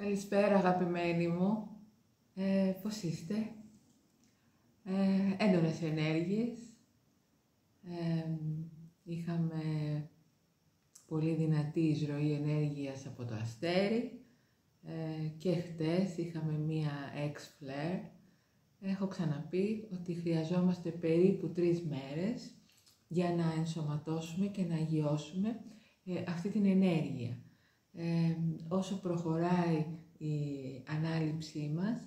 Καλησπέρα αγαπημένοι μου, πώς είστε? Έντονες ενέργειες, είχαμε πολύ δυνατή εισρωή ενέργειας από το αστέρι και χτες είχαμε μία X-Flare. Έχω ξαναπεί ότι χρειαζόμαστε περίπου 3 μέρες για να ενσωματώσουμε και να αγιώσουμε αυτή την ενέργεια. Όσο προχωράει η ανάληψή μας,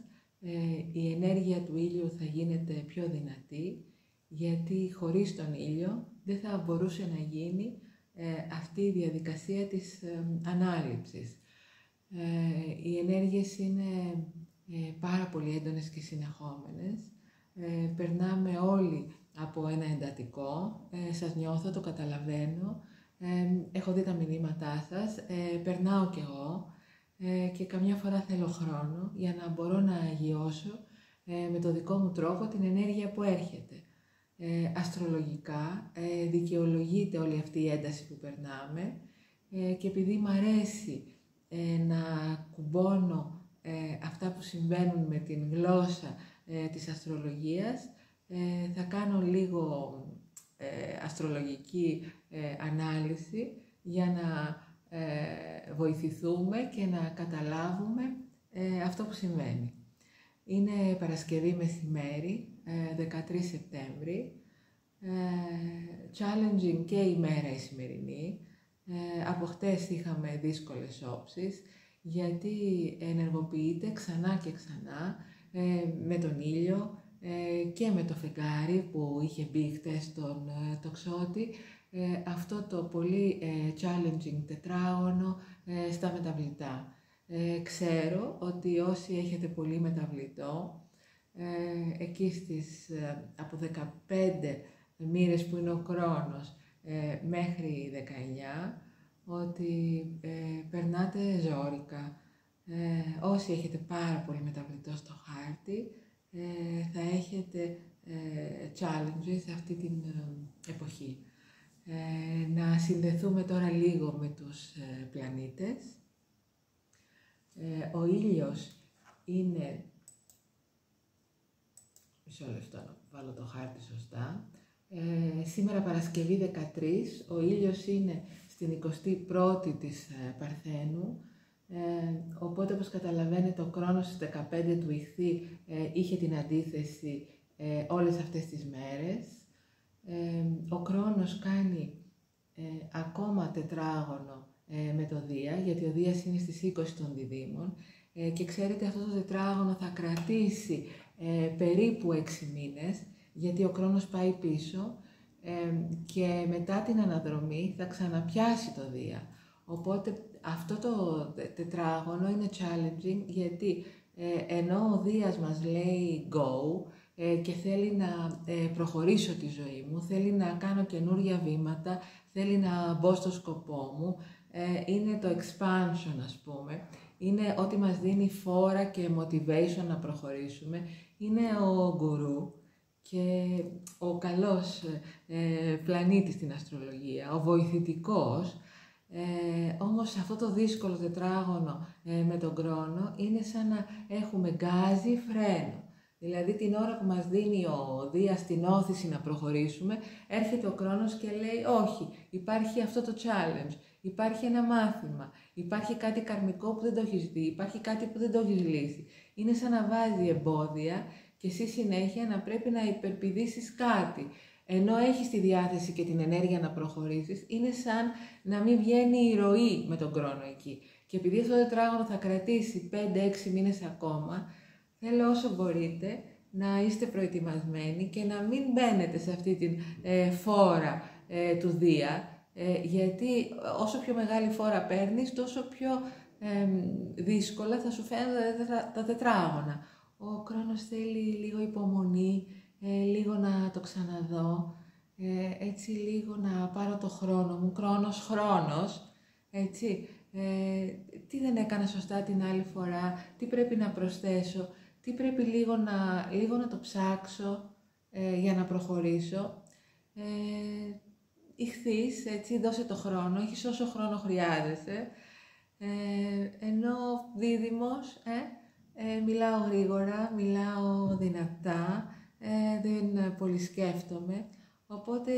η ενέργεια του ήλιου θα γίνεται πιο δυνατή, γιατί χωρίς τον ήλιο δεν θα μπορούσε να γίνει αυτή η διαδικασία της ανάληψης. Οι ενέργειες είναι πάρα πολύ έντονες και συνεχόμενες. Περνάμε όλοι από ένα εντατικό, σας νιώθω, το καταλαβαίνω. Έχω δει τα μηνύματά σας, περνάω κι εγώ και καμιά φορά θέλω χρόνο για να μπορώ να αγιώσω με το δικό μου τρόπο την ενέργεια που έρχεται. Αστρολογικά δικαιολογείται όλη αυτή η ένταση που περνάμε και επειδή μ' αρέσει να κουμπώνω αυτά που συμβαίνουν με την γλώσσα της αστρολογίας, θα κάνω λίγο αστρολογική ανάλυση για να βοηθηθούμε και να καταλάβουμε αυτό που συμβαίνει. Είναι Παρασκευή μεσημέρι, 13 Σεπτέμβρη, challenging και η μέρα η σημερινή. Από χτες είχαμε δύσκολες όψεις, γιατί ενεργοποιείται ξανά και ξανά με τον ήλιο και με το φεγγάρι που είχε μπει χτες στον τοξότη, αυτό το πολύ challenging τετράγωνο στα μεταβλητά. Ξέρω ότι όσοι έχετε πολύ μεταβλητό, εκεί στις από 15 μοίρες που είναι ο Κρόνος μέχρι 19, ότι περνάτε ζόρικα. Όσοι έχετε πάρα πολύ μεταβλητό στο χάρτη, θα έχετε challenges σε αυτή την εποχή. Να συνδεθούμε τώρα λίγο με τους πλανήτες. Ο ήλιος είναι... Μισό λεπτό να βάλω το χάρτη σωστά. Σήμερα Παρασκευή 13, ο ήλιος είναι στην 21η της Παρθένου, οπότε όπως καταλαβαίνετε ο Κρόνος στις 15 του Ιχθύ είχε την αντίθεση όλες αυτές τις μέρες. Ο Κρόνος κάνει ακόμα τετράγωνο με το Δία, γιατί ο Δίας είναι στις 20 των Διδύμων και ξέρετε αυτό το τετράγωνο θα κρατήσει περίπου 6 μήνες, γιατί ο Κρόνος πάει πίσω και μετά την αναδρομή θα ξαναπιάσει το Δία. Οπότε αυτό το τετράγωνο είναι challenging, γιατί ενώ ο Δίας μας λέει go και θέλει να προχωρήσω τη ζωή μου, θέλει να κάνω καινούργια βήματα, θέλει να μπω στο σκοπό μου, είναι το expansion ας πούμε, είναι ό,τι μας δίνει φόρα και motivation να προχωρήσουμε, είναι ο γκουρού και ο καλός πλανήτης στην αστρολογία, ο βοηθητικός. Όμως αυτό το δύσκολο τετράγωνο με τον Κρόνο είναι σαν να έχουμε γκάζι φρένο. Δηλαδή την ώρα που μας δίνει ο Δίας την όθηση να προχωρήσουμε, έρχεται ο Κρόνος και λέει όχι, υπάρχει αυτό το challenge, υπάρχει ένα μάθημα, υπάρχει κάτι καρμικό που δεν το έχεις δει, υπάρχει κάτι που δεν το έχεις λύσει. Είναι σαν να βάζει εμπόδια και εσύ συνέχεια να πρέπει να υπερπηδήσεις κάτι. Ενώ έχεις τη διάθεση και την ενέργεια να προχωρήσεις, είναι σαν να μην βγαίνει η ροή με τον Κρόνο εκεί. Και επειδή αυτό το τετράγωνο θα κρατήσει 5-6 μήνες ακόμα, θέλω όσο μπορείτε να είστε προετοιμασμένοι και να μην μπαίνετε σε αυτή την φόρα του Δία, γιατί όσο πιο μεγάλη φόρα παίρνεις, τόσο πιο δύσκολα θα σου φαίνονται τα τετράγωνα. Ο Κρόνος θέλει λίγο υπομονή, λίγο να το ξαναδώ, έτσι λίγο να πάρω το χρόνο μου, χρόνος, έτσι. Τι δεν έκανα σωστά την άλλη φορά, τι πρέπει να προσθέσω, τι πρέπει λίγο να το ψάξω για να προχωρήσω. Ιχθύς, έτσι, δώσε το χρόνο, έχεις όσο χρόνο χρειάζεσαι. Ενώ δίδυμος, μιλάω γρήγορα, μιλάω δυνατά, δεν πολύ σκέφτομαι. Οπότε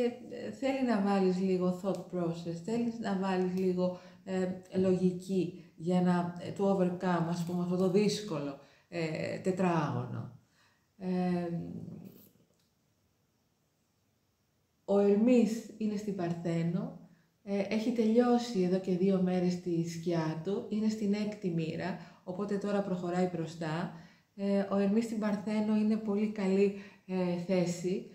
θέλει να βάλεις λίγο thought process, θέλει να βάλεις λίγο λογική για να το overcome, ας πούμε, αυτό το δύσκολο τετράγωνο. Ο Ερμής είναι στην Παρθένο, έχει τελειώσει εδώ και 2 μέρες τη σκιά του, είναι στην 6η μοίρα, οπότε τώρα προχωράει μπροστά. Ο Ερμής στην Παρθένο είναι πολύ καλή θέση,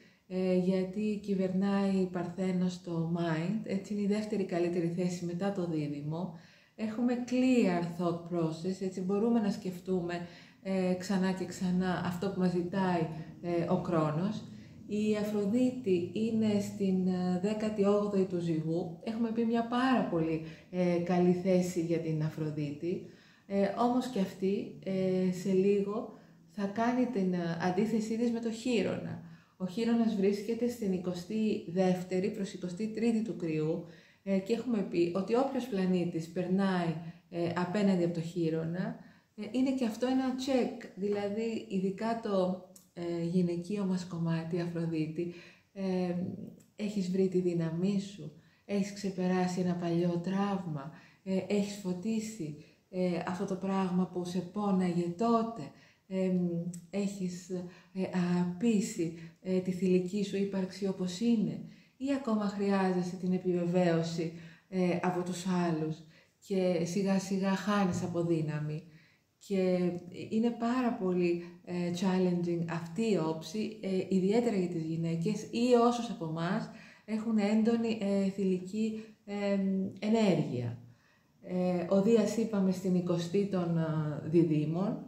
γιατί κυβερνάει η Παρθένο στο mind, έτσι είναι η δεύτερη καλύτερη θέση μετά το δίδυμο. Έχουμε clear thought process, έτσι μπορούμε να σκεφτούμε ξανά και ξανά αυτό που μας ζητάει ο Κρόνος. Η Αφροδίτη είναι στην 18η του Ζυγού, έχουμε πει μια πάρα πολύ καλή θέση για την Αφροδίτη, όμως και αυτή σε λίγο θα κάνει την αντίθεσή της με το Χείρονα. Ο Χείρονας βρίσκεται στην 22η προς 23η του Κρυού και έχουμε πει ότι όποιος πλανήτης περνάει απέναντι από το Χείρονα είναι και αυτό ένα check, δηλαδή ειδικά το γυναικείο μας κομμάτι, Αφροδίτη, έχεις βρει τη δύναμή σου, έχεις ξεπεράσει ένα παλιό τραύμα, έχεις φωτίσει αυτό το πράγμα που σε πόναγε τότε, έχεις αγαπήσει τη θηλυκή σου ύπαρξη όπως είναι ή ακόμα χρειάζεσαι την επιβεβαίωση από τους άλλους και σιγά σιγά χάνεις από δύναμη. Και είναι πάρα πολύ challenging αυτή η όψη, ιδιαίτερα για τις γυναίκες ή όσους από εμάς έχουν έντονη θηλυκή ενέργεια. Ο Δίας είπαμε στην 20η των διδύμων,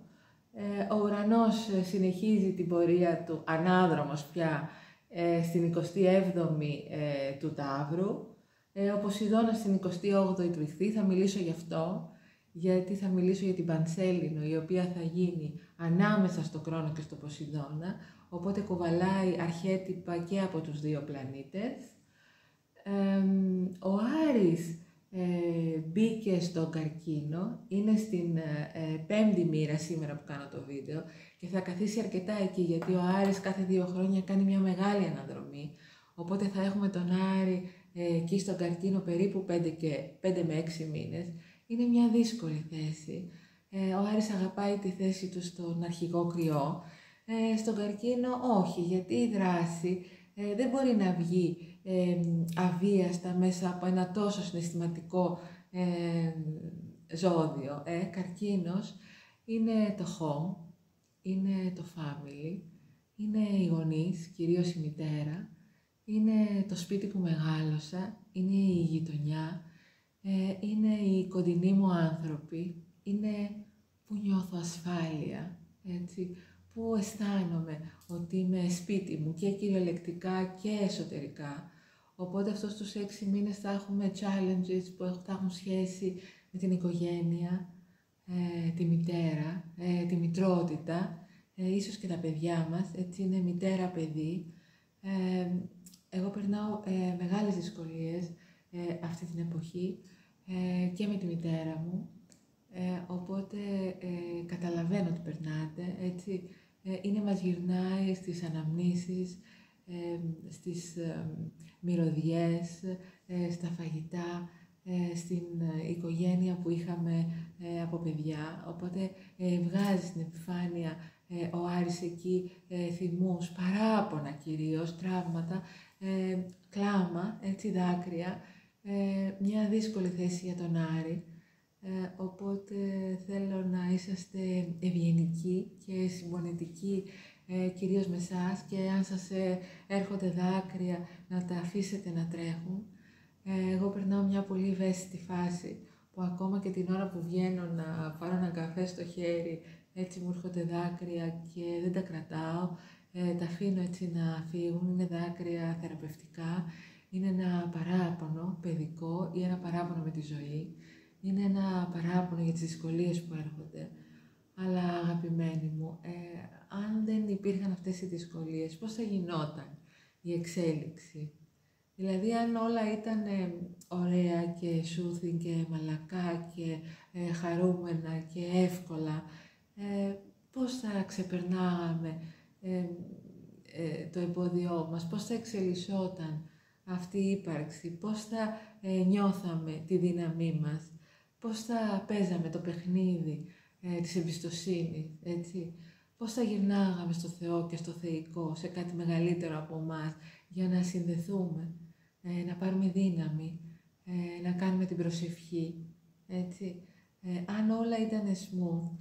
ο Ουρανός συνεχίζει την πορεία του ανάδρομος πια στην 27η του Ταύρου, ο Ποσειδώνας στην 28η του Ιχθύ, θα μιλήσω γι' αυτό, γιατί θα μιλήσω για την Πανσέλινο, η οποία θα γίνει ανάμεσα στο Κρόνο και στο Ποσειδώνα, οπότε κουβαλάει αρχέτυπα και από τους δύο πλανήτες. Ο Άρης μπήκε στον Καρκίνο, είναι στην 5η μοίρα σήμερα που κάνω το βίντεο και θα καθίσει αρκετά εκεί, γιατί ο Άρης κάθε 2 χρόνια κάνει μια μεγάλη αναδρομή, οπότε θα έχουμε τον Άρη εκεί στον Καρκίνο περίπου 5 με 6 μήνες. Είναι μια δύσκολη θέση. Ο Άρης αγαπάει τη θέση του στον αρχηγό Κρυό. Στον Καρκίνο όχι, γιατί η δράση δεν μπορεί να βγει αβίαστα μέσα από ένα τόσο συναισθηματικό ζώδιο. Καρκίνος είναι το home, είναι το family, είναι οι γονείς, κυρίως η μητέρα, είναι το σπίτι που μεγάλωσα, είναι η γειτονιά, είναι οι κοντινοί μου άνθρωποι, είναι που νιώθω ασφάλεια, έτσι, που αισθάνομαι ότι είμαι σπίτι μου και κυριολεκτικά και εσωτερικά. Οπότε αυτούς τους 6 μήνες θα έχουμε challenges που θα έχουν σχέση με την οικογένεια, τη μητέρα, τη μητρότητα, ίσως και τα παιδιά μας, έτσι είναι μητέρα-παιδί. Εγώ περνάω μεγάλες δυσκολίες αυτή την εποχή και με τη μητέρα μου, οπότε καταλαβαίνω ότι περνάτε, έτσι, μας γυρνάει στις αναμνήσεις, στις μυρωδιές, στα φαγητά, στην οικογένεια που είχαμε από παιδιά, οπότε βγάζει στην επιφάνεια ο Άρης εκεί θυμούς, παράπονα κυρίως, τραύματα, κλάμα, έτσι, δάκρυα, μια δύσκολη θέση για τον Άρη, οπότε θέλω να είσαστε ευγενικοί και συμπονετικοί κυρίως με εσάς και αν σας έρχονται δάκρυα να τα αφήσετε να τρέχουν. Εγώ περνάω μια πολύ ευαίσθητη φάση που ακόμα και την ώρα που βγαίνω να πάρω ένα καφέ στο χέρι έτσι μου έρχονται δάκρυα και δεν τα κρατάω, τα αφήνω έτσι να φύγουν, είναι δάκρυα θεραπευτικά, είναι ένα παράπονο παιδικό ή ένα παράπονο με τη ζωή, είναι ένα παράπονο για τις δυσκολίες που έρχονται. Αλλά αγαπημένοι μου, αν δεν υπήρχαν αυτές οι δυσκολίες, πώς θα γινόταν η εξέλιξη? Δηλαδή, αν όλα ήταν ωραία και σούθιν και μαλακά και χαρούμενα και εύκολα, πώς θα ξεπερνάγαμε το εμπόδιό μας, πώς θα εξελισσόταν αυτή η ύπαρξη, πώς θα νιώθαμε τη δύναμή μας, πώς θα παίζαμε το παιχνίδι της εμπιστοσύνης, έτσι. Πώς θα γυρνάγαμε στο Θεό και στο θεϊκό, σε κάτι μεγαλύτερο από εμάς, για να συνδεθούμε, να πάρουμε δύναμη, να κάνουμε την προσευχή, έτσι. Αν όλα ήταν smooth,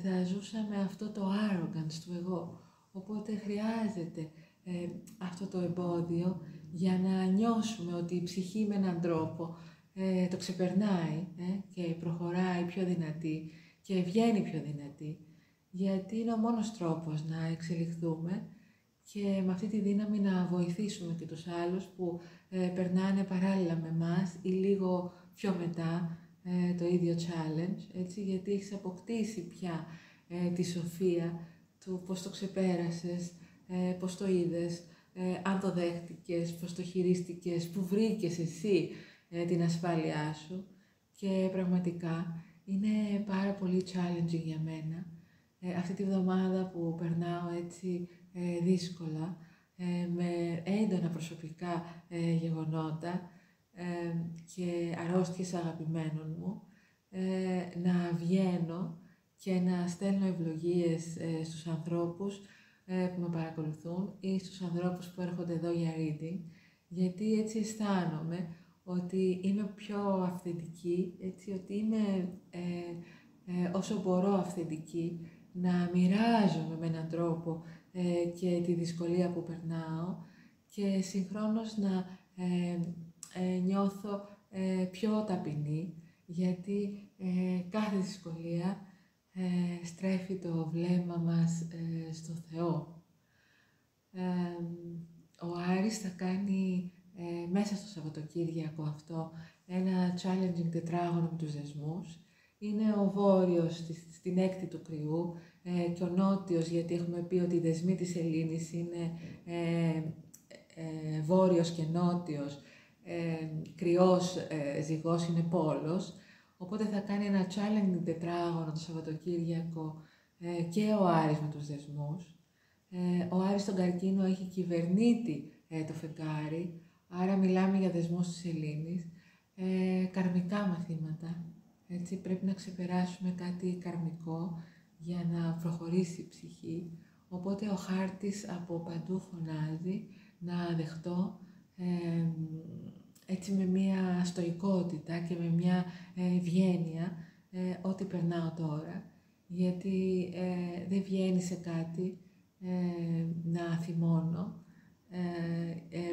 θα ζούσαμε αυτό το arrogance του εγώ. Οπότε χρειάζεται αυτό το εμπόδιο για να νιώσουμε ότι η ψυχή με έναν τρόπο το ξεπερνάει και προχωράει πιο δυνατή και βγαίνει πιο δυνατή. Γιατί είναι ο μόνος τρόπος να εξελιχθούμε και με αυτή τη δύναμη να βοηθήσουμε και τους άλλους που περνάνε παράλληλα με εμάς ή λίγο πιο μετά το ίδιο challenge, έτσι, γιατί έχεις αποκτήσει πια τη σοφία του πώς το ξεπέρασες, πώς το είδες, αν το δέχτηκες, πώς το χειρίστηκες, που βρήκες εσύ την ασφάλειά σου και πραγματικά είναι πάρα πολύ challenging για μένα. Αυτή τη βδομάδα που περνάω έτσι δύσκολα, με έντονα προσωπικά γεγονότα και αρρώστιες αγαπημένων μου, να βγαίνω και να στέλνω ευλογίες στους ανθρώπους που με παρακολουθούν ή στους ανθρώπους που έρχονται εδώ για reading, γιατί έτσι αισθάνομαι ότι είμαι πιο αυθεντική, έτσι, ότι είμαι όσο μπορώ αυθεντική, να μοιράζομαι με έναν τρόπο και τη δυσκολία που περνάω και συγχρόνως να νιώθω πιο ταπεινή, γιατί κάθε δυσκολία στρέφει το βλέμμα μας στο Θεό. Ο Άρης θα κάνει μέσα στο Σαββατοκύριακο αυτό ένα challenging τετράγωνο με τους δεσμούς. Είναι ο βόρειος στην έκτη του κρυού και ο νότιος, γιατί έχουμε πει ότι οι δεσμοί της Σελήνης είναι βόρειος και νότιος, κρυός ζυγός είναι πόλος. Οπότε θα κάνει ένα challenging τετράγωνο το Σαββατοκύριακο και ο Άρης με τους δεσμούς. Ο Άρης στον Καρκίνο έχει κυβερνήτη το φεγγάρι, άρα μιλάμε για δεσμούς της Σελήνης. Καρμικά μαθήματα, έτσι, πρέπει να ξεπεράσουμε κάτι καρμικό για να προχωρήσει η ψυχή. Οπότε ο χάρτης από παντού φωνάζει να δεχτώ έτσι με μια στοικότητα και με μια ευγένεια ό,τι περνάω τώρα, γιατί δεν βγαίνει σε κάτι να θυμώνω,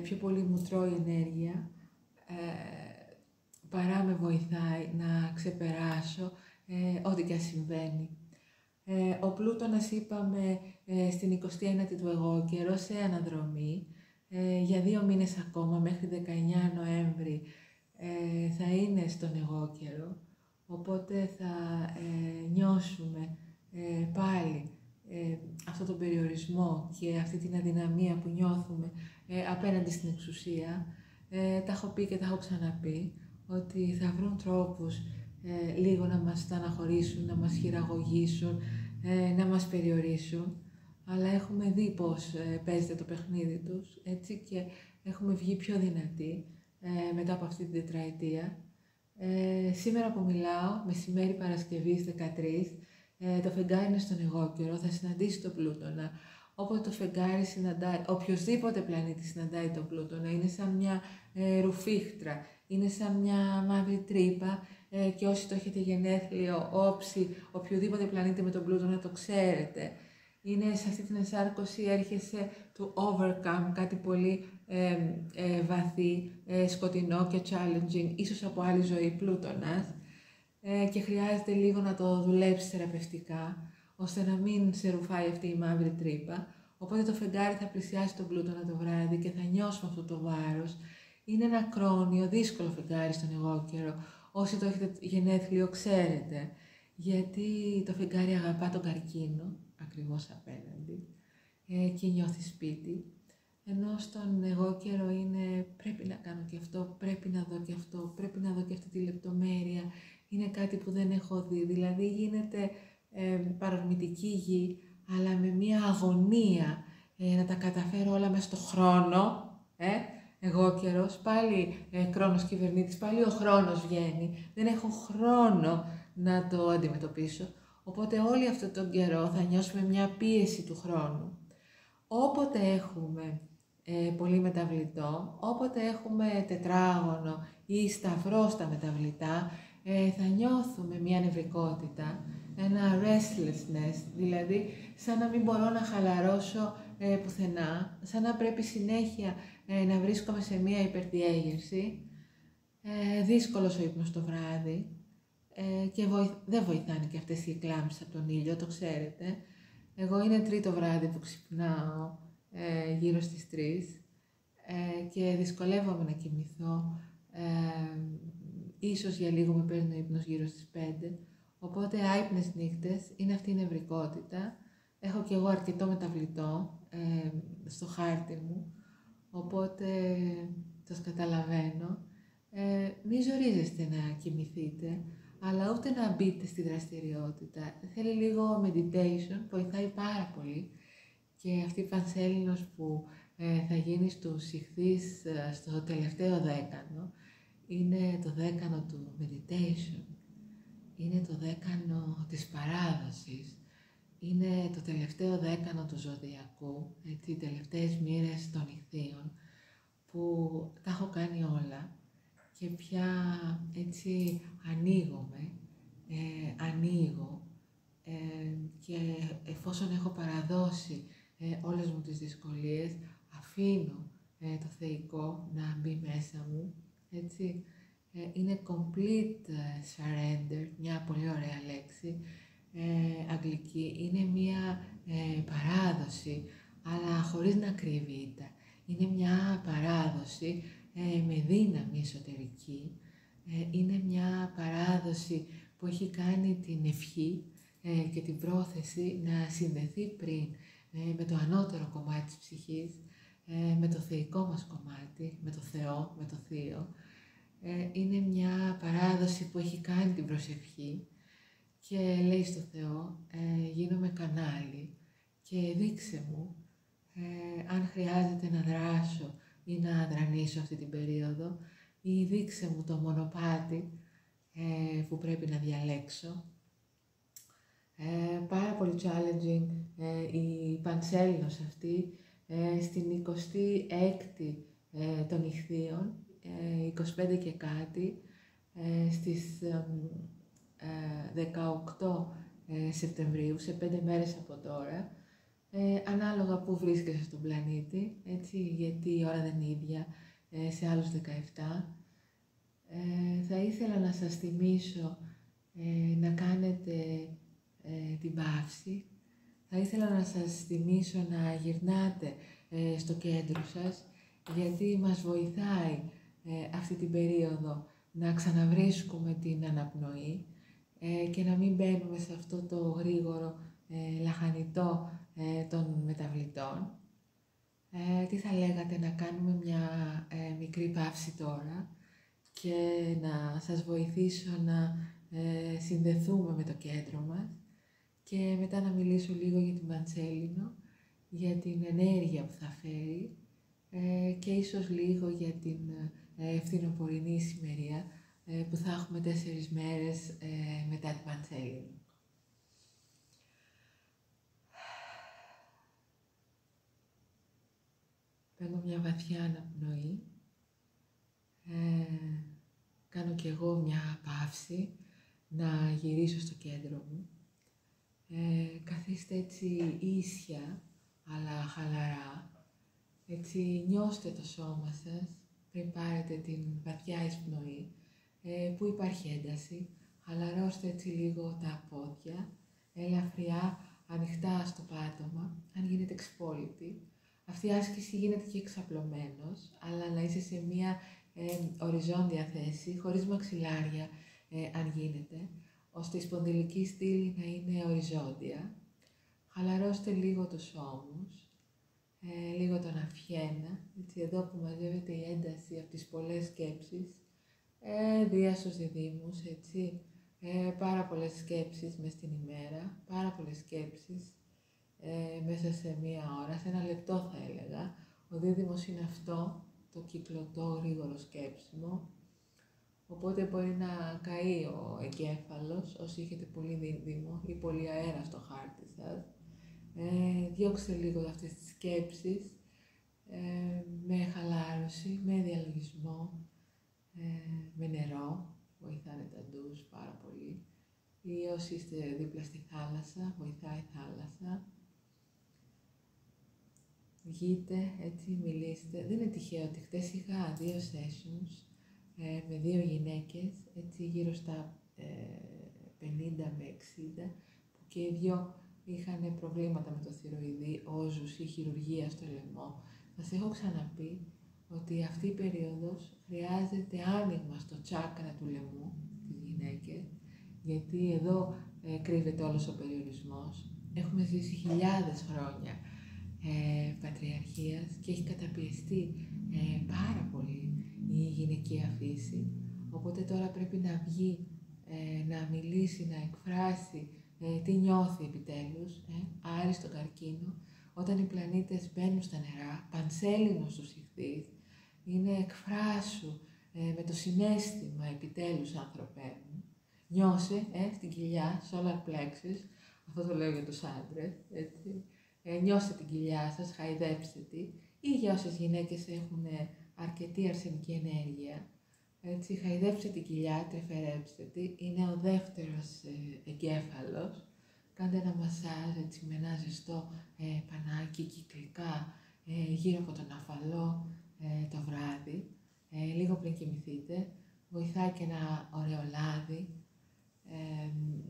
πιο πολύ μου τρώει ενέργεια, παρά με βοηθάει να ξεπεράσω ό,τι και αν συμβαίνει. Ο Πλούτονας, είπαμε, στην 29η του εγώ καιρό σε αναδρομή, για 2 μήνες ακόμα, μέχρι 19 Νοέμβρη, θα είναι στον εγώ καιρό, οπότε θα νιώσουμε πάλι αυτό τον περιορισμό και αυτή την αδυναμία που νιώθουμε απέναντι στην εξουσία. Τα έχω πει και τα έχω ξαναπεί, ότι θα βρουν τρόπους λίγο να μας στεναχωρήσουν, να μας χειραγωγήσουν, να μας περιορίσουν, αλλά έχουμε δει πώς παίζεται το παιχνίδι τους, έτσι, και έχουμε βγει πιο δυνατοί μετά από αυτή την τετραετία. Σήμερα που μιλάω, μεσημέρι Παρασκευής 13, το φεγγάρι είναι στον εγώ καιρό, θα συναντήσει τον Πλούτονα. Όποτε το φεγγάρι συναντάει, οποιοδήποτε πλανήτη συναντάει τον Πλούτονα, είναι σαν μια ρουφίχτρα, είναι σαν μια μαύρη τρύπα, και όσοι το έχετε γενέθλιο, όψη, οποιοδήποτε πλανήτη με τον Πλούτονα, το ξέρετε. Είναι σε αυτή την ενσάρκωση, έρχεσαι to overcome κάτι πολύ βαθύ, σκοτεινό και challenging, ίσως από άλλη ζωή Πλούτονας, και χρειάζεται λίγο να το δουλέψεις θεραπευτικά, ώστε να μην σε ρουφάει αυτή η μαύρη τρύπα. Οπότε το φεγγάρι θα πλησιάσει τον Πλούτονα το βράδυ και θα νιώσουμε αυτό το βάρος. Είναι ένα κρόνιο, δύσκολο φεγγάρι στον εγώ καιρό. Όσοι το έχετε γενέθλιο ξέρετε, γιατί το φεγγάρι αγαπά τον καρκίνο, ακριβώς απέναντι, και νιώθει σπίτι. ενώ στον εγώ καιρό είναι πρέπει να κάνω και αυτό, πρέπει να δω και αυτό, πρέπει να δω και αυτή τη λεπτομέρεια, είναι κάτι που δεν έχω δει, δηλαδή γίνεται παρορμητική γη, αλλά με μια αγωνία να τα καταφέρω όλα μες στο χρόνο, εγώ καιρός, πάλι χρόνος κυβερνήτης, πάλι ο χρόνος βγαίνει, δεν έχω χρόνο να το αντιμετωπίσω, οπότε όλη αυτόν τον καιρό θα νιώσουμε μια πίεση του χρόνου. Όποτε έχουμε πολύ μεταβλητό, όποτε έχουμε τετράγωνο ή σταυρό στα μεταβλητά, θα νιώθουμε μια νευρικότητα, ένα restlessness, δηλαδή σαν να μην μπορώ να χαλαρώσω πουθενά, σαν να πρέπει συνέχεια να βρίσκομαι σε μια υπερδιέγερση, δύσκολος ο ύπνος το βράδυ και δεν βοηθάνε και αυτές οι εκλάμψεις από τον ήλιο, το ξέρετε. Εγώ είναι τρίτο βράδυ που ξυπνάω γύρω στις 3 και δυσκολεύομαι να κοιμηθώ. Ίσως για λίγο με παίρνει ο ύπνος γύρω στις 5. Οπότε άυπνες νύχτες είναι αυτή η νευρικότητα. Έχω κι εγώ αρκετό μεταβλητό στο χάρτη μου, οπότε σας καταλαβαίνω. Μη ζορίζεστε να κοιμηθείτε, αλλά ούτε να μπείτε στη δραστηριότητα. Θέλει λίγο meditation, βοηθάει πάρα πολύ. Και αυτή η Πανσέλινος που θα γίνει στους Ιχθύς στο τελευταίο δέκανο, είναι το δέκανο του meditation, είναι το δέκανο της παράδοσης, είναι το τελευταίο δέκανο του ζωδιακού, έτσι, οι τελευταίες μοίρες των Ιχθύων, που τα έχω κάνει όλα και πια έτσι ανοίγω και εφόσον έχω παραδώσει όλες μου τις δυσκολίες, αφήνω το θεϊκό να μπει μέσα μου, έτσι. Είναι complete surrender, μια πολύ ωραία λέξη, αγγλική. Είναι μια παράδοση, αλλά χωρίς να κρύβεται. Είναι μια παράδοση με δύναμη εσωτερική. Είναι μια παράδοση που έχει κάνει την ευχή και την πρόθεση να συνδεθεί πριν με το ανώτερο κομμάτι της ψυχής, με το θεϊκό μας κομμάτι, με το Θεό, με το Θείο. Είναι μια παράδοση που έχει κάνει την προσευχή και λέει στο Θεό, γίνομαι κανάλι και δείξε μου αν χρειάζεται να δράσω ή να αδρανήσω αυτή την περίοδο ή δείξε μου το μονοπάτι που πρέπει να διαλέξω. Πάρα πολύ challenging η Πανσέλινος αυτή στην 26η των Ιχθύων, 25 και κάτι, στις 18 Σεπτεμβρίου, σε 5 μέρες από τώρα, ανάλογα που βρίσκεσαι στον πλανήτη, έτσι, γιατί η ώρα δεν είναι ίδια σε άλλους 17. Θα ήθελα να σας θυμίσω να κάνετε την παύση. Θα ήθελα να σας θυμίσω να γυρνάτε στο κέντρο σας, γιατί μας βοηθάει αυτή την περίοδο να ξαναβρίσκουμε την αναπνοή και να μην μπαίνουμε σε αυτό το γρήγορο λαχανιτό των μεταβλητών. Τι θα λέγατε να κάνουμε μια μικρή παύση τώρα και να σας βοηθήσω να συνδεθούμε με το κέντρο μας και μετά να μιλήσω λίγο για την Πανσέλινο, για την ενέργεια που θα φέρει και ίσως λίγο για την φθινοπορεινή ησημερία που θα έχουμε 4 μέρες μετά την Πανσέλινο. Παίρνω μια βαθιά αναπνοή, κάνω κι εγώ μια παύση να γυρίσω στο κέντρο μου. Καθίστε έτσι ίσια, αλλά χαλαρά, έτσι νιώστε το σώμα σας πριν πάρετε την βαθιά εισπνοή, που υπάρχει ένταση, χαλαρώστε έτσι λίγο τα πόδια, ελαφριά ανοιχτά στο πάτωμα, αν γίνεται εξπόλητη. Αυτή η άσκηση γίνεται και εξαπλωμένος, αλλά να είσαι σε μια οριζόντια θέση, χωρίς μαξιλάρια αν γίνεται, ώστε η σπονδυλική στήλη να είναι οριζόντια. Χαλαρώστε λίγο τους ώμους, λίγο τον αφιένα, έτσι, εδώ που μαζεύεται η ένταση από τις πολλές σκέψεις, δία στους διδύμους, έτσι, πάρα πολλές σκέψεις μες στην ημέρα, πάρα πολλές σκέψεις μέσα σε μία ώρα, σε 1 λεπτό θα έλεγα. Ο δίδυμος είναι αυτό, το κυκλωτό γρήγορο σκέψιμο, οπότε μπορεί να καεί ο εγκέφαλος, όσοι έχετε πολύ δίδυμο ή πολύ αέρα στο χάρτη σας. Διώξτε λίγο αυτές τις σκέψεις, με χαλάρωση, με διαλογισμό, με νερό, βοηθάνε τα ντους πάρα πολύ. Ή όσοι είστε δίπλα στη θάλασσα, βοηθάει η θάλασσα. Βγείτε, έτσι, μιλήστε. Δεν είναι τυχαίο ότι χτες είχα 2 sessions με 2 γυναίκες, έτσι, γύρω στα 50 με 60, που και οι 2 είχαν προβλήματα με το θηροειδή, όζους ή χειρουργία στο λαιμό. Σας έχω ξαναπεί ότι αυτή η περίοδος χρειάζεται άνοιγμα στο τσάκρα του λαιμού, τις γυναίκες, γιατί εδώ κρύβεται όλος ο περιορισμός. Έχουμε ζήσει χιλιάδες χρόνια πατριαρχίας και έχει καταπιεστεί πάρα πολύ η γυναικεία φύση. Οπότε τώρα πρέπει να βγει, να μιλήσει, να εκφράσει τι νιώθει επιτέλους, άριστο καρκίνο, όταν οι πλανήτες μπαίνουν στα νερά, πανσέλινο στους ιχθύς, είναι εκφράσου με το συναίσθημα επιτέλους, άνθρωπέ μου. Νιώσε στην κοιλιά, solar plexus, αυτό το λέω για τους άντρες, έτσι. Νιώστε την κοιλιά σας, χαϊδέψτε τη, ή για όσες γυναίκες έχουν αρκετή αρσενική ενέργεια, έτσι, χαϊδέψτε την κοιλιά, τρεφερέψτε τη, είναι ο δεύτερος εγκέφαλος. Κάντε ένα μασάζ, έτσι, με ένα ζεστό πανάκι κυκλικά γύρω από τον αφαλό το βράδυ, λίγο πριν κοιμηθείτε. Βοηθάει και ένα ωραίο λάδι,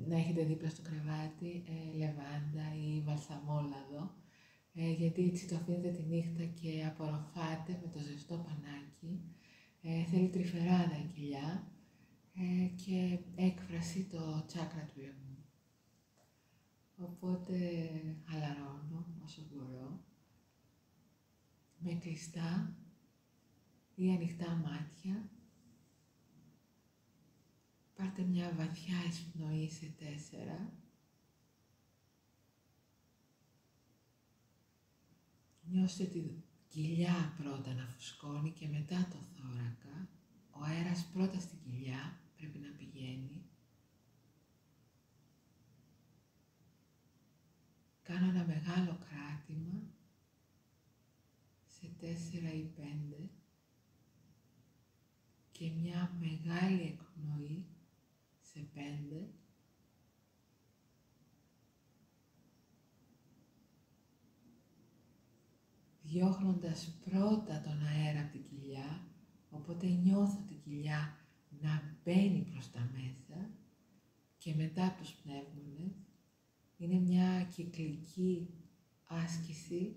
να έχετε δίπλα στο κρεβάτι λεβάντα ή βαλσαμόλαδο, γιατί έτσι το αφήνετε τη νύχτα και απορροφάτε με το ζεστό πανάκι. Θέλει τρυφεράδα η κοιλιά και έκφραση το τσάκρα του λαιμού. Οπότε χαλαρώνω όσο μπορώ, με κλειστά ή ανοιχτά μάτια. Πάρτε μια βαθιά εισπνοή σε 4. Νιώστε τη κοιλιά πρώτα να φουσκώνει και μετά το θώρακα. Ο αέρας πρώτα στην κοιλιά πρέπει να πηγαίνει. Κάνω ένα μεγάλο κράτημα σε 4 ή 5 και μια μεγάλη εκπνοή σε 5. Διώχνοντας πρώτα τον αέρα από την κοιλιά, οπότε νιώθω την κοιλιά να μπαίνει προς τα μέσα και μετά από τους πνεύμονες. Είναι μια κυκλική άσκηση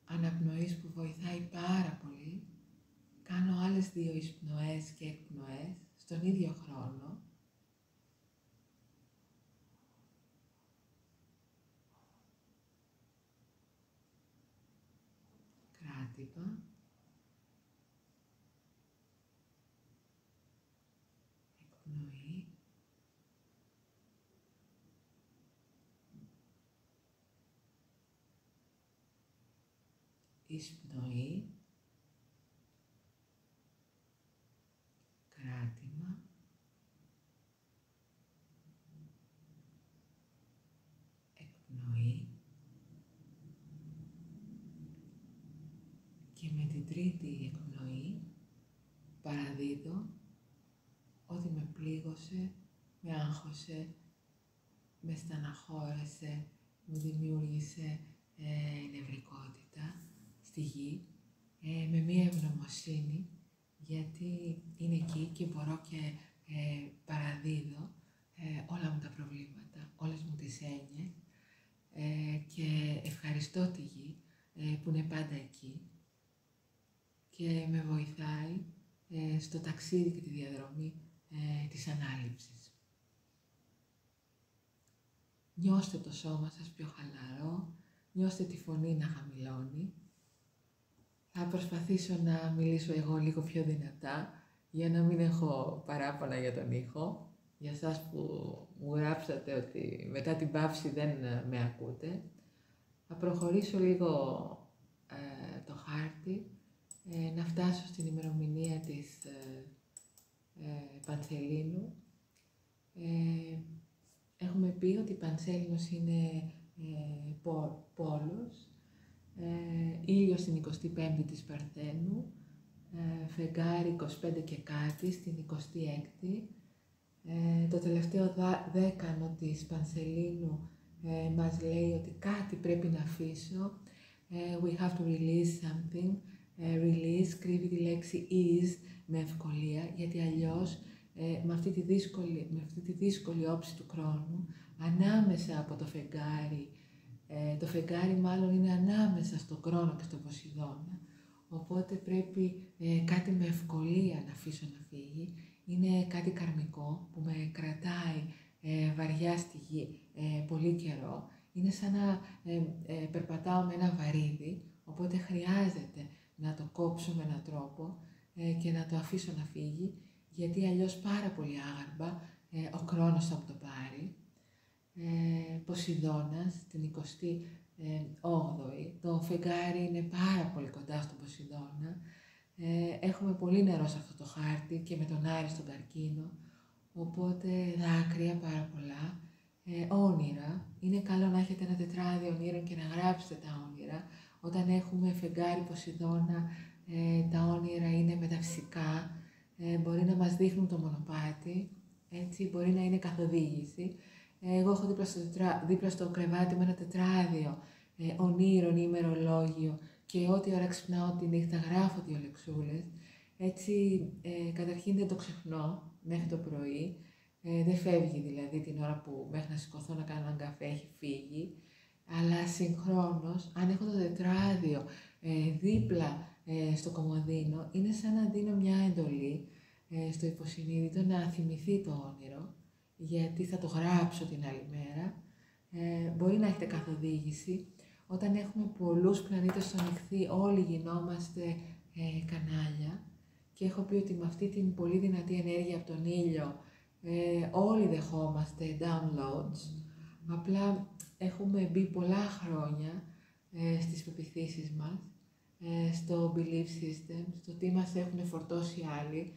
αναπνοής που βοηθάει πάρα πολύ. Κάνω άλλες 2 εισπνοές και εκπνοές στον ίδιο χρόνο. Κράτημα. Εκπνοή. Εισπνοή. Κράτημα. Εκπνοή. Και με την τρίτη εκπνοή παραδίδω ότι με πλήγωσε, με άγχωσε, με στεναχώρεσε, μου δημιούργησε νευρικότητα στη γη, με μία ευγνωμοσύνη, γιατί είναι εκεί και μπορώ και παραδίδω όλα μου τα προβλήματα, όλες μου τις έννοιες και ευχαριστώ τη γη που είναι πάντα εκεί και με βοηθάει στο ταξίδι και τη διαδρομή της ανάληψης. Νιώστε το σώμα σας πιο χαλαρό, Νιώστε τη φωνή να χαμηλώνει. Θα προσπαθήσω να μιλήσω εγώ λίγο πιο δυνατά, για να μην έχω παράπονα για τον ήχο. Για εσάς που μου γράψατε ότι μετά την παύση δεν με ακούτε. Θα προχωρήσω λίγο το χάρτη, να φτάσω στην ημερομηνία της Πανσελίνου. Έχουμε πει ότι η Πανσέλινος είναι πόλος, ήλιος στην 25η της Παρθένου, φεγγάρι 25 και κάτι στην 26η. Το τελευταίο δέκανο της Πανσελίνου μας λέει ότι κάτι πρέπει να αφήσω. We have to release something. Release κρύβει τη λέξη is με ευκολία, γιατί αλλιώς με αυτή τη δύσκολη όψη του χρόνου, ανάμεσα από το φεγγάρι μάλλον είναι ανάμεσα στον Κρόνο και στον Ποσειδώνα, οπότε πρέπει κάτι με ευκολία να αφήσω να φύγει. Είναι κάτι καρμικό που με κρατάει βαριά στη γη πολύ καιρό. Είναι σαν να περπατάω με ένα βαρύδι, οπότε χρειάζεται να το κόψω με έναν τρόπο και να το αφήσω να φύγει, γιατί αλλιώς πάρα πολύ άγαρμα ο Κρόνος θα μου το πάρει. Ποσειδώνας, την 28η, το φεγγάρι είναι πάρα πολύ κοντά στον Ποσειδώνα. Έχουμε πολύ νερό σε αυτό το χάρτη και με τον Άρη στον Καρκίνο, οπότε δάκρυα πάρα πολλά. Όνειρα, είναι καλό να έχετε ένα τετράδιο ονείρων και να γράψετε τα όνειρα. Όταν έχουμε φεγγάρι Ποσειδώνα, τα όνειρα είναι μεταφυσικά, μπορεί να μας δείχνουν το μονοπάτι, έτσι μπορεί να είναι καθοδήγηση. Εγώ έχω δίπλα στο κρεβάτι με ένα τετράδιο ονείρων ή ημερολόγιο και ό,τι ώρα ξυπνάω τη νύχτα γράφω 2 λεξούλες. Έτσι, καταρχήν δεν το ξεχνώ μέχρι το πρωί, δεν φεύγει δηλαδή την ώρα που μέχρι να σηκωθώ να κάνω έναν καφέ έχει φύγει, αλλά συγχρόνως, αν έχω το τετράδιο δίπλα στο κομοδίνο, είναι σαν να δίνω μια εντολή στο υποσυνείδητο να θυμηθεί το όνειρο, γιατί θα το γράψω την άλλη μέρα. Μπορεί να έχετε καθοδήγηση. Όταν έχουμε πολλούς πλανήτες στον Ιχθύ, όλοι γινόμαστε κανάλια και έχω πει ότι με αυτή την πολύ δυνατή ενέργεια από τον ήλιο όλοι δεχόμαστε downloads. Απλά έχουμε μπει πολλά χρόνια στις πεποιθήσεις μας, στο belief system, στο τι μας έχουν φορτώσει άλλοι,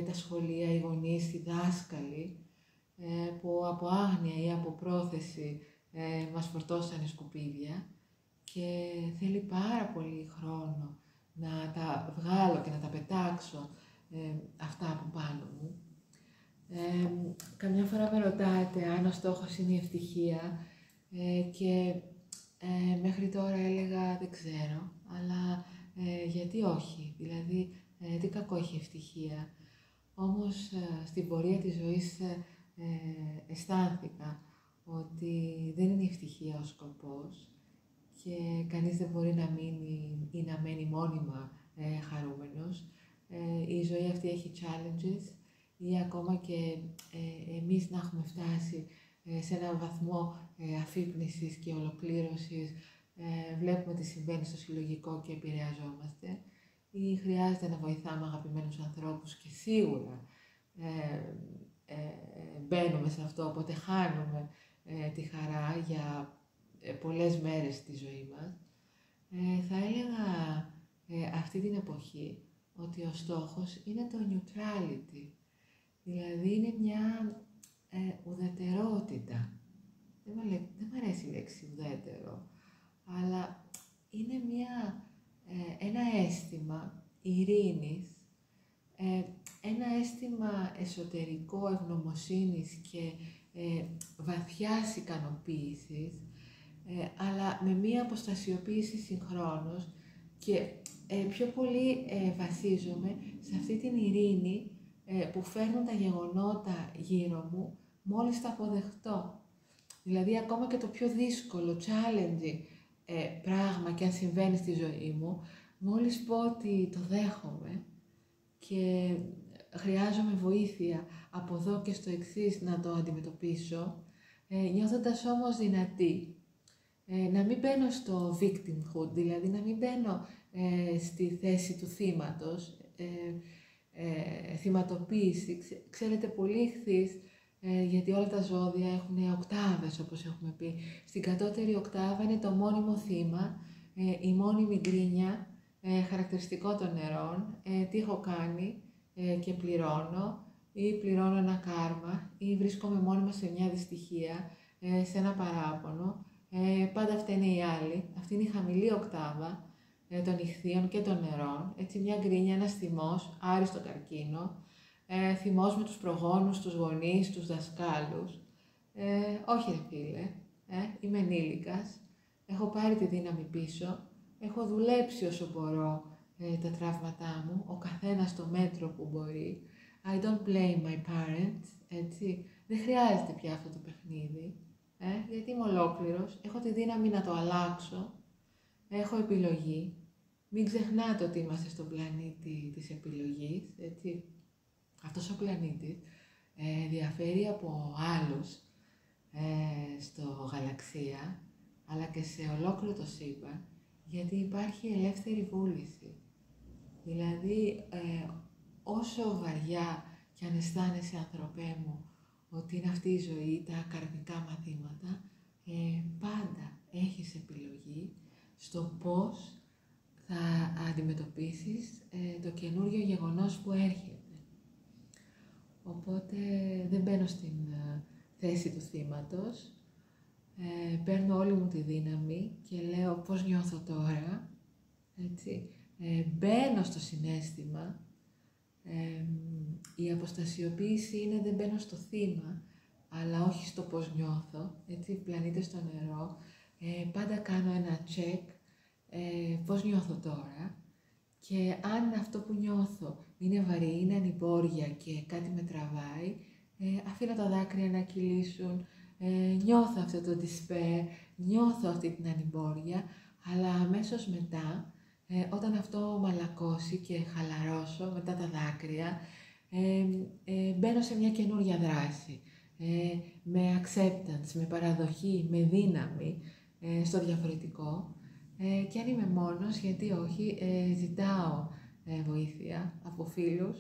τα σχολεία, οι γονείς, οι δάσκαλοι, που από άγνοια ή από πρόθεση μας φορτώσανε σκουπίδια και θέλει πάρα πολύ χρόνο να τα βγάλω και να τα πετάξω αυτά από πάνω μου. Καμιά φορά με ρωτάτε αν ο στόχος είναι η ευτυχία και μέχρι τώρα έλεγα δεν ξέρω, αλλά γιατί όχι, δηλαδή τι κακό έχει η ευτυχία. Όμως στην πορεία της ζωής αισθάνθηκα ότι δεν είναι η ευτυχία ο σκοπός και κανείς δεν μπορεί να μείνει ή να μένει μόνιμα χαρούμενος. Η ζωή αυτή έχει challenges ή ακόμα και εμείς να έχουμε φτάσει σε έναν βαθμό αφύπνισης και ολοκλήρωσης, βλέπουμε τι συμβαίνει στο συλλογικό και επηρεαζόμαστε, ή χρειάζεται να βοηθάμε αγαπημένους ανθρώπους και σίγουρα μπαίνουμε σε αυτό, οπότε χάνουμε τη χαρά για πολλές μέρες στη ζωή μας. Θα έλεγα αυτή την εποχή ότι ο στόχος είναι το neutrality, δηλαδή είναι μια ουδετερότητα. Δεν μ' αρέσει η λέξη ουδέτερο, αλλά είναι ένα αίσθημα ειρήνης, ένα αίσθημα εσωτερικό ευγνωμοσύνης και βαθιάς ικανοποίησης, αλλά με μία αποστασιοποίηση συγχρόνως και πιο πολύ βασίζομαι σε αυτή την ειρήνη που φέρνουν τα γεγονότα γύρω μου μόλις τα αποδεχτώ. Δηλαδή ακόμα και το πιο δύσκολο, challenging πράγμα και αν συμβαίνει στη ζωή μου, μόλις πω ότι το δέχομαι και χρειάζομαι βοήθεια από εδώ και στο εξής να το αντιμετωπίσω, νιώθοντας όμως δυνατή. Να μην μπαίνω στο victimhood, δηλαδή να μην μπαίνω στη θέση του θύματος, θυματοποίηση. Ξέρετε, πολύ ηχθείς, γιατί όλα τα ζώδια έχουν οκτάβες, όπως έχουμε πει. Στην κατώτερη οκτάβα είναι το μόνιμο θύμα, η μόνιμη γκρίνια, χαρακτηριστικό των νερών, τι έχω κάνει και πληρώνω, ή πληρώνω ένα κάρμα, ή βρίσκομαι μόνιμα σε μια δυστυχία, σε ένα παράπονο. Πάντα φταίνε οι άλλοι. Αυτή είναι η χαμηλή οκτάβα των ηχθείων και των νερών. Έτσι, μια γκρίνια, ένας θυμός, άριστο καρκίνο, θυμός με τους προγόνους, τους γονείς, τους δασκάλους. Όχι ρε φίλε, είμαι ενήλικας, έχω πάρει τη δύναμη πίσω, έχω δουλέψει όσο μπορώ τα τραύματά μου, ο καθένας στο μέτρο που μπορεί. I don't blame my parents, έτσι. Δεν χρειάζεται πια αυτό το παιχνίδι, γιατί είμαι ολόκληρος, έχω τη δύναμη να το αλλάξω, έχω επιλογή. Μην ξεχνάτε ότι είμαστε στον πλανήτη της επιλογής, έτσι. Αυτός ο πλανήτης διαφέρει από άλλους στο γαλαξία, αλλά και σε ολόκληρο το σύμπαν, γιατί υπάρχει ελεύθερη βούληση. Δηλαδή, όσο βαριά κι αν αισθάνεσαι, ανθρωπέ μου, ότι είναι αυτή η ζωή, τα καρμικά μαθήματα, πάντα έχεις επιλογή στο πώς θα αντιμετωπίσεις το καινούριο γεγονός που έρχεται. Οπότε δεν μπαίνω στην θέση του θύματος, παίρνω όλη μου τη δύναμη και λέω πώς νιώθω τώρα, έτσι. Μπαίνω στο συναίσθημα, η αποστασιοποίηση είναι δεν μπαίνω στο θύμα, αλλά όχι στο πώς νιώθω, έτσι, πλανήτες στο νερό, πάντα κάνω ένα check, πώς νιώθω τώρα, και αν αυτό που νιώθω είναι βαρύ, είναι ανημπόρια και κάτι με τραβάει, αφήνω τα δάκρυα να κυλήσουν, νιώθω αυτό το despair, νιώθω αυτή την ανημπόρια, αλλά αμέσως μετά, όταν αυτό μαλακώσει και χαλαρώσω μετά τα δάκρυα, μπαίνω σε μια καινούρια δράση, με acceptance, με παραδοχή, με δύναμη, στο διαφορετικό. Και αν είμαι μόνος, γιατί όχι, ζητάω βοήθεια από φίλους,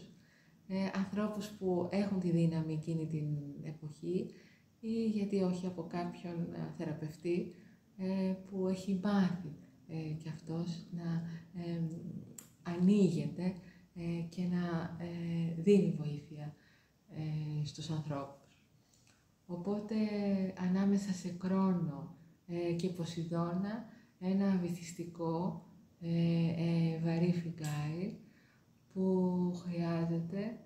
ανθρώπους που έχουν τη δύναμη εκείνη την εποχή, ή γιατί όχι από κάποιον θεραπευτή που έχει μάθει και αυτός να ανοίγεται και να δίνει βοήθεια στους ανθρώπους. Οπότε, ανάμεσα σε Κρόνο και Ποσειδώνα, ένα βυθιστικό βαρύ φεγγάρι που χρειάζεται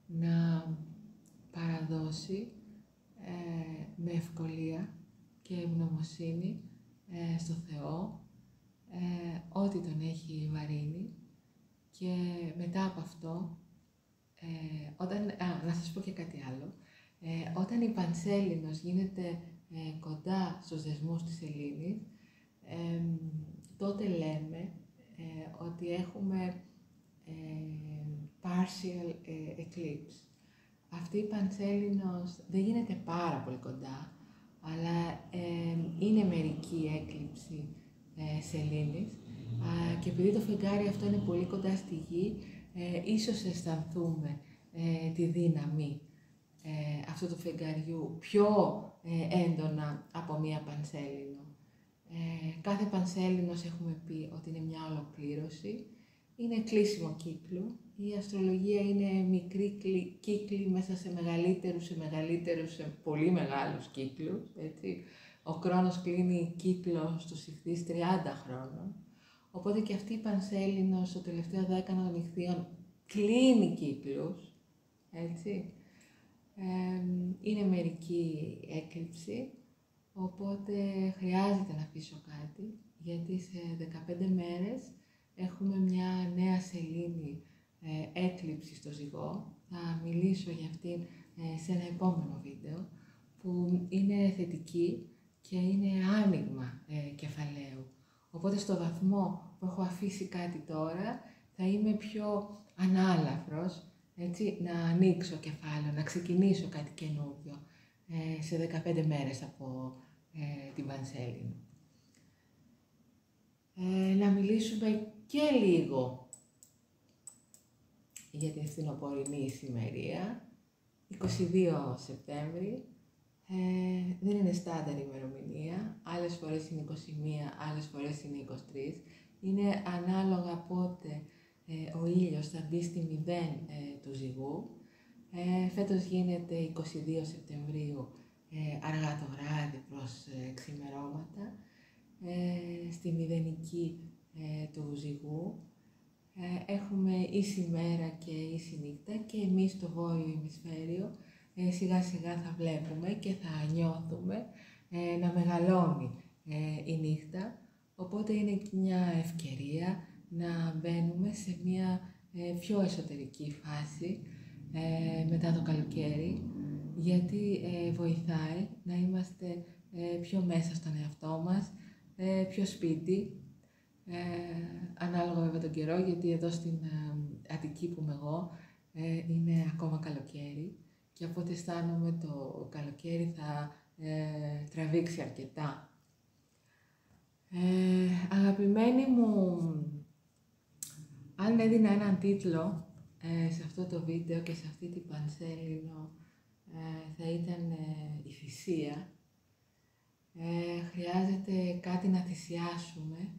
να παραδώσει με ευκολία και ευγνωμοσύνη στο Θεό ό,τι τον έχει βαρύνει, και μετά από αυτό, να σας πω και κάτι άλλο, όταν η Πανσέλινος γίνεται κοντά στους δεσμούς της Σελήνης, τότε λέμε ότι έχουμε partial eclipse. Αυτή η Πανσέλινος δεν γίνεται πάρα πολύ κοντά, αλλά είναι μερική έκλειψη σελήνης, και επειδή το φεγγάρι αυτό είναι πολύ κοντά στη Γη, ίσως αισθανθούμε τη δύναμη αυτού του φεγγαριού πιο έντονα από μία Πανσέλινο. Κάθε Πανσέλινος έχουμε πει ότι είναι μια ολοκλήρωση, είναι κλείσιμο κύκλου. Η αστρολογία είναι μικρή κύκλη μέσα σε μεγαλύτερους, σε πολύ μεγάλους κύκλους, έτσι. Ο Κρόνος κλείνει κύκλο στους Ιχθύς 30 χρόνων, οπότε και αυτή η Πανσέλινος στο τελευταίο δέκανο των Ιχθύων κλείνει κύκλους, έτσι. Είναι μερική έκλειψη, οπότε χρειάζεται να αφήσω κάτι, γιατί σε 15 μέρες έχουμε μια νέα σελήνη έκλειψη στο Ζυγό. Θα μιλήσω για αυτήν σε ένα επόμενο βίντεο, που είναι θετική και είναι άνοιγμα κεφαλαίου. Οπότε στο βαθμό που έχω αφήσει κάτι τώρα, θα είμαι πιο ανάλαφρος, έτσι, να ανοίξω κεφάλαιο, να ξεκινήσω κάτι καινούριο σε 15 μέρες από την Πανσέλινο. να μιλήσουμε και λίγο για την φθινοπορεινή ησημερία, 22 Σεπτέμβρη. Δεν είναι στάνταρ ημερομηνία, άλλες φορές είναι 21, άλλες φορές είναι 23. Είναι ανάλογα πότε ο ήλιος θα μπει στη 0 του ζυγού. Φέτος γίνεται 22 Σεπτεμβρίου, αργά το βράδυ προς ξημερώματα, στη μηδενική του ζυγού. Έχουμε ίση μέρα και ίση νύχτα και εμείς στο βόρειο ημισφαίριο σιγά σιγά θα βλέπουμε και θα νιώθουμε να μεγαλώνει η νύχτα, οπότε είναι μια ευκαιρία να μπαίνουμε σε μια πιο εσωτερική φάση μετά το καλοκαίρι, γιατί βοηθάει να είμαστε πιο μέσα στον εαυτό μας, πιο σπίτι, ανάλογα βέβαια τον καιρό, γιατί εδώ στην Αττική που είμαι εγώ είναι ακόμα καλοκαίρι και από ό,τι αισθάνομαι το καλοκαίρι θα τραβήξει αρκετά. Αγαπημένοι μου, αν έδινα έναν τίτλο σε αυτό το βίντεο και σε αυτή την πανσέλινο, θα ήταν η θυσία. Χρειάζεται κάτι να θυσιάσουμε,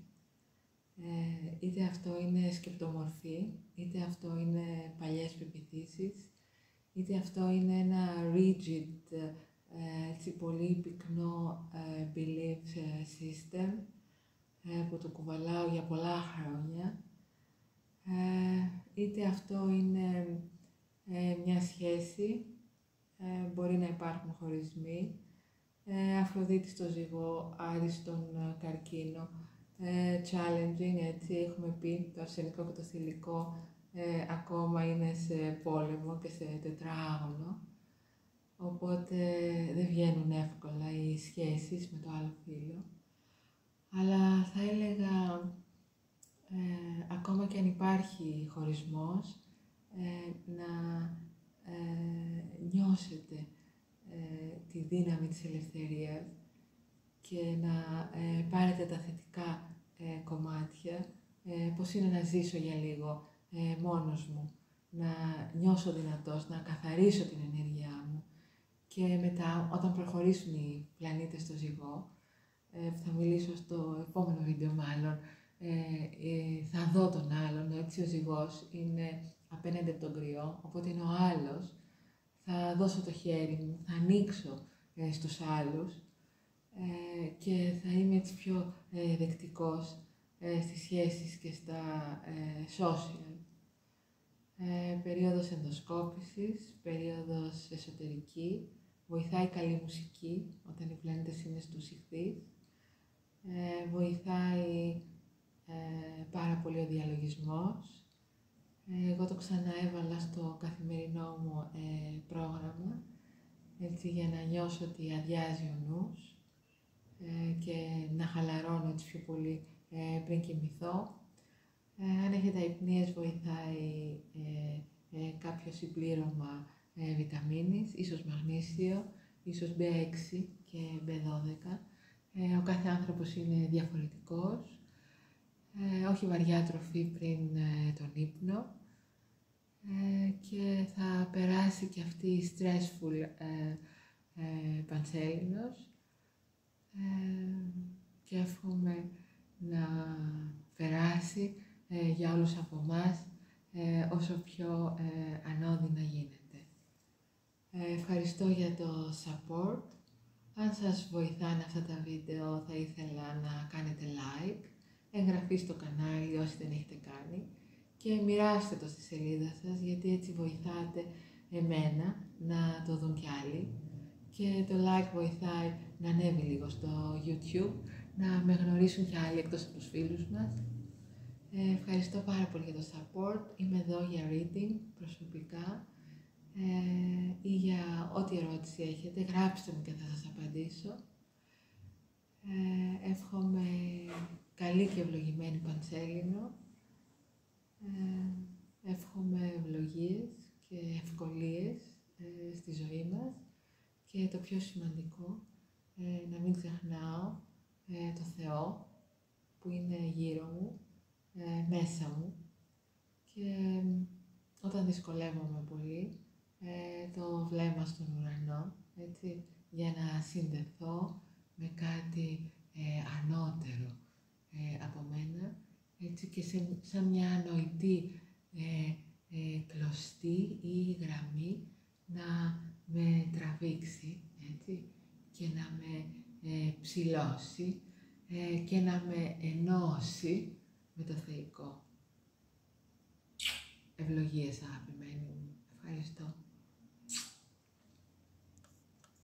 είτε αυτό είναι σκεπτομορφή, είτε αυτό είναι παλιές πεποιθήσεις, είτε αυτό είναι ένα rigid, έτσι πολύ πυκνό belief system που το κουβαλάω για πολλά χρόνια, είτε αυτό είναι μια σχέση, μπορεί να υπάρχουν χωρισμοί, Αφροδίτη στο ζυγό, Άρης στον καρκίνο, challenging, έτσι έχουμε πει, το αρσενικό και το θηλυκό ακόμα είναι σε πόλεμο και σε τετράγωνο, οπότε δεν βγαίνουν εύκολα οι σχέσεις με το άλλο φύλο. Αλλά θα έλεγα, ακόμα και αν υπάρχει χωρισμός, να νιώσετε τη δύναμη της ελευθερίας και να πάρετε τα θετικά κομμάτια, πώς είναι να ζήσω για λίγο μόνος μου, να νιώσω δυνατός, να καθαρίσω την ενέργειά μου και μετά όταν προχωρήσουν οι πλανήτες στο ζυγό, θα μιλήσω στο επόμενο βίντεο μάλλον, θα δω τον άλλον, έτσι ο ζυγός είναι απέναντι από τον κρυό, οπότε είναι ο άλλος, θα δώσω το χέρι μου, θα ανοίξω στους άλλους και θα είμαι έτσι πιο δεκτικός στις σχέσεις και στα social. Περίοδος ενδοσκόπησης, περίοδος εσωτερική, βοηθάει καλή μουσική όταν οι πλανήτες είναι στους ιχθύς, βοηθάει πάρα πολύ ο διαλογισμός. Εγώ το ξαναέβαλα στο καθημερινό μου πρόγραμμα, έτσι για να νιώσω ότι αδειάζει ο νους και να χαλαρώνω έτσι πιο πολύ πριν κοιμηθώ. Αν έχετε αϊπνίες βοηθάει κάποιο συμπλήρωμα βιταμίνης, ίσως μαγνήσιο, ίσως B6 και B12. Ο κάθε άνθρωπος είναι διαφορετικός. Όχι βαριά τροφή πριν τον ύπνο και θα περάσει και αυτή η stressful πανσέλινος και εύχομαι να περάσει για όλους από εμάς όσο πιο ανώδυνα γίνεται. Ευχαριστώ για το support. Αν σας βοηθάνε αυτά τα βίντεο θα ήθελα να κάνετε like, εγγραφή στο κανάλι όσοι δεν έχετε κάνει και μοιράστε το στη σελίδα σας, γιατί έτσι βοηθάτε εμένα να το δουν κι άλλοι και το like βοηθάει να ανέβει λίγο στο YouTube, να με γνωρίσουν κι άλλοι εκτός από τους φίλους μας. Ευχαριστώ πάρα πολύ για το support. Είμαι εδώ για reading προσωπικά ή για ό,τι ερώτηση έχετε. Γράψτε μου και θα σας απαντήσω. Εύχομαι καλή και ευλογημένη πανσέλινο. Εύχομαι ευλογίες και ευκολίες στη ζωή μας και το πιο σημαντικό, να μην ξεχνάω το Θεό που είναι γύρω μου, μέσα μου, και όταν δυσκολεύομαι πολύ, το βλέμμα στον ουρανό, έτσι, για να συνδεθώ με κάτι ανώτερο από μένα, έτσι, και σαν μια ανοητή κλωστή ή γραμμή να με τραβήξει, έτσι, και να με ψηλώσει και να με ενώσει με το θεϊκό. Ευλογίες, αγαπημένοι μου. Ευχαριστώ.